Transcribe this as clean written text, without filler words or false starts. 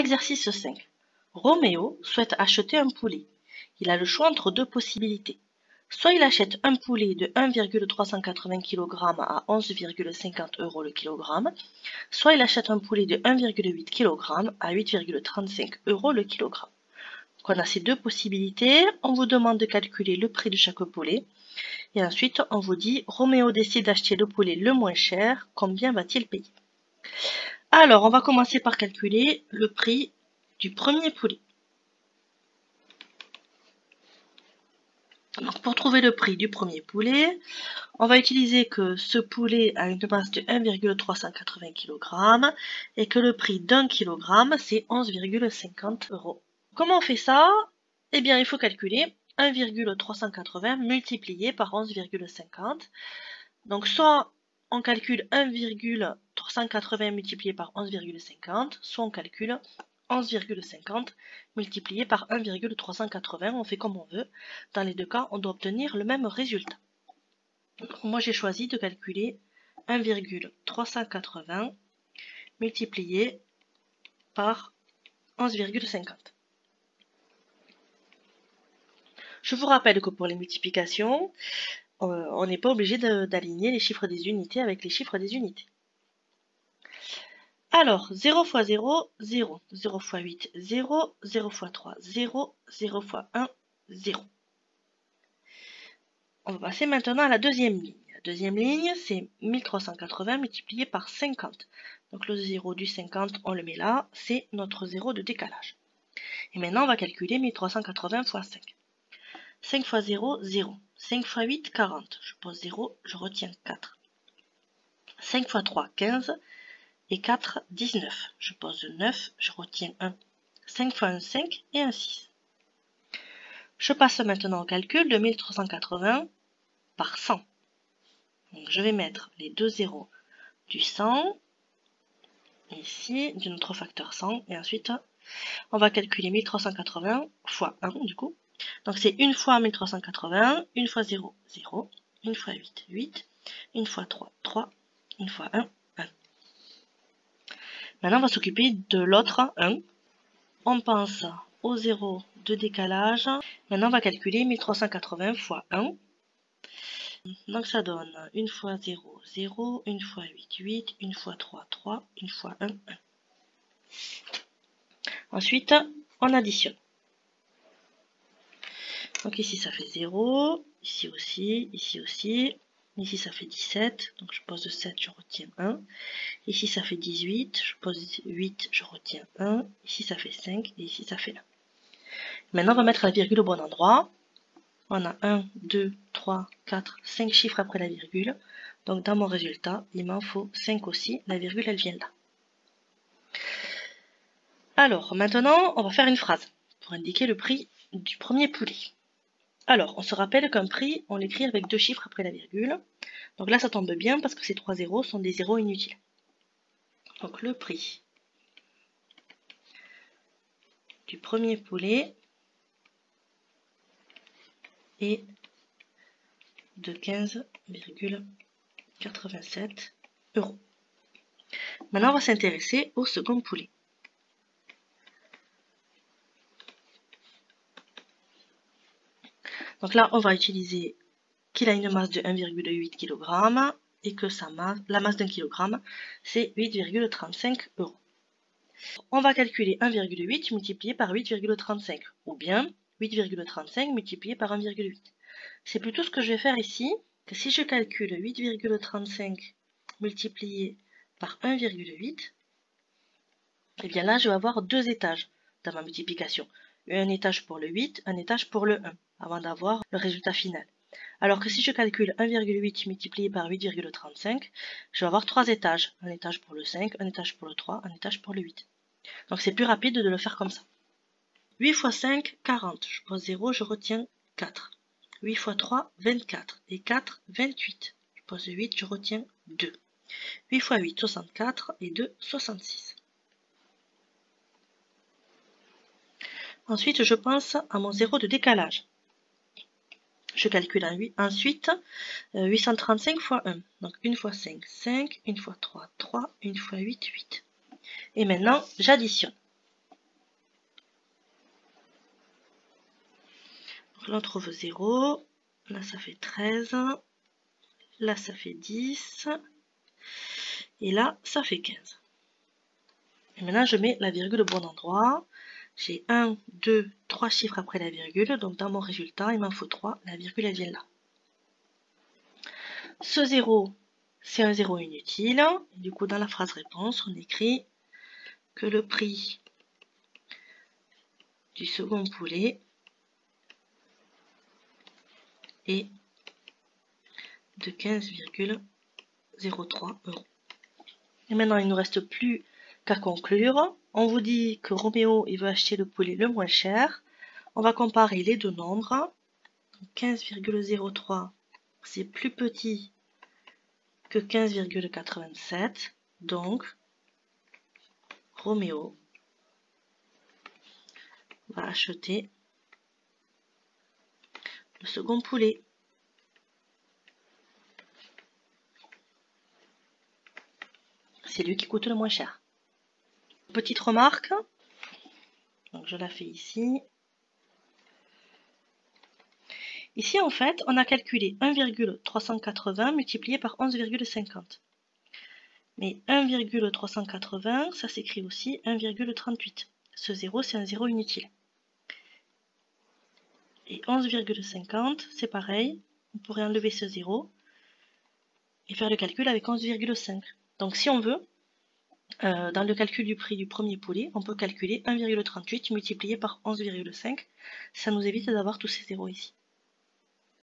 Exercice 5. Roméo souhaite acheter un poulet. Il a le choix entre deux possibilités. Soit il achète un poulet de 1,380 kg à 11,50 € le kilogramme, soit il achète un poulet de 1,8 kg à 8,35 € le kilogramme. Donc on a ces deux possibilités. On vous demande de calculer le prix de chaque poulet. Et ensuite, on vous dit, Roméo décide d'acheter le poulet le moins cher. Combien va-t-il payer? Alors, on va commencer par calculer le prix du premier poulet. Donc, pour trouver le prix du premier poulet, on va utiliser que ce poulet a une masse de 1,380 kg et que le prix d'un kilogramme, c'est 11,50 €. Comment on fait ça? Eh bien, il faut calculer 1,380 multiplié par 11,50. Donc, soit on calcule 1,380 multiplié par 11,50, soit on calcule 11,50 multiplié par 1,380, on fait comme on veut. Dans les deux cas, on doit obtenir le même résultat. Donc, moi, j'ai choisi de calculer 1,380 multiplié par 11,50. Je vous rappelle que pour les multiplications, on n'est pas obligé d'aligner les chiffres des unités avec les chiffres des unités. Alors, 0 fois 0, 0. 0 fois 8, 0. 0 fois 3, 0. 0 fois 1, 0. On va passer maintenant à la deuxième ligne. La deuxième ligne, c'est 1380 multiplié par 50. Donc le 0 du 50, on le met là, c'est notre 0 de décalage. Et maintenant, on va calculer 1380 fois 5. 5 fois 0, 0. 5 fois 8, 40. Je pose 0, je retiens 4. 5 fois 3, 15. Et 4, 19. Je pose 9, je retiens 1. 5 fois 1, 5 et 1, 6. Je passe maintenant au calcul de 1380 par 100. Donc je vais mettre les deux zéros du 100, ici, de notre facteur 100, et ensuite on va calculer 1380 fois 1 du coup. Donc c'est 1 fois 1380, 1 fois 0, 0, 1 fois 8, 8, 1 fois 3, 3, 1 fois 1, 1. Maintenant on va s'occuper de l'autre 1. On pense au 0 de décalage. Maintenant on va calculer 1380 fois 1. Donc ça donne 1 fois 0, 0, 1 fois 8, 8, 1 fois 3, 3, 1 fois 1, 1. Ensuite, on additionne. Donc ici ça fait 0, ici aussi, ici ça fait 17, donc je pose 7, je retiens 1. Ici ça fait 18, je pose 8, je retiens 1. Ici ça fait 5 et ici ça fait 1. Maintenant on va mettre la virgule au bon endroit. On a 1, 2, 3, 4, 5 chiffres après la virgule. Donc dans mon résultat, il m'en faut 5 aussi. La virgule, elle vient là. Alors, maintenant, on va faire une phrase pour indiquer le prix du premier poulet. Alors, on se rappelle qu'un prix, on l'écrit avec deux chiffres après la virgule. Donc là, ça tombe bien parce que ces trois zéros sont des zéros inutiles. Donc le prix du premier poulet est de 15,87 €. Maintenant, on va s'intéresser au second poulet. Donc là, on va utiliser qu'il a une masse de 1,8 kg et que la masse d'un kilogramme, c'est 8,35 €. On va calculer 1,8 multiplié par 8,35 ou bien 8,35 multiplié par 1,8. C'est plutôt ce que je vais faire ici, que si je calcule 8,35 multiplié par 1,8, et bien là, je vais avoir deux étages dans ma multiplication. Un étage pour le 8, un étage pour le 1, avant d'avoir le résultat final. Alors que si je calcule 1,8 multiplié par 8,35, je vais avoir trois étages. Un étage pour le 5, un étage pour le 3, un étage pour le 8. Donc c'est plus rapide de le faire comme ça. 8 fois 5, 40. Je pose 0, je retiens 4. 8 fois 3, 24. Et 4, 28. Je pose 8, je retiens 2. 8 fois 8, 64. Et 2, 66. Ensuite, je pense à mon 0 de décalage. Je calcule ensuite 835 fois 1. Donc 1 fois 5, 5. 1 fois 3, 3. 1 fois 8, 8. Et maintenant, j'additionne. Là on trouve 0, là ça fait 13, là ça fait 10, et là ça fait 15. Et maintenant je mets la virgule au bon endroit. J'ai 1, 2, 3 chiffres après la virgule, donc dans mon résultat, il m'en faut 3, la virgule elle vient là. Ce 0, c'est un 0 inutile, et du coup dans la phrase réponse, on écrit que le prix du second poulet est de 15,03 €. Et maintenant, il ne nous reste plus qu'à conclure. On vous dit que Roméo il veut acheter le poulet le moins cher. On va comparer les deux nombres. 15,03, c'est plus petit que 15,87. Donc, Roméo va acheter le second poulet. C'est lui qui coûte le moins cher. Petite remarque, donc je la fais ici. Ici, en fait, on a calculé 1,380 multiplié par 11,50. Mais 1,380, ça s'écrit aussi 1,38. Ce 0, c'est un 0 inutile. Et 11,50, c'est pareil. On pourrait enlever ce 0 et faire le calcul avec 11,5. Donc si on veut, dans le calcul du prix du premier poulet, on peut calculer 1,38 multiplié par 11,5. Ça nous évite d'avoir tous ces zéros ici.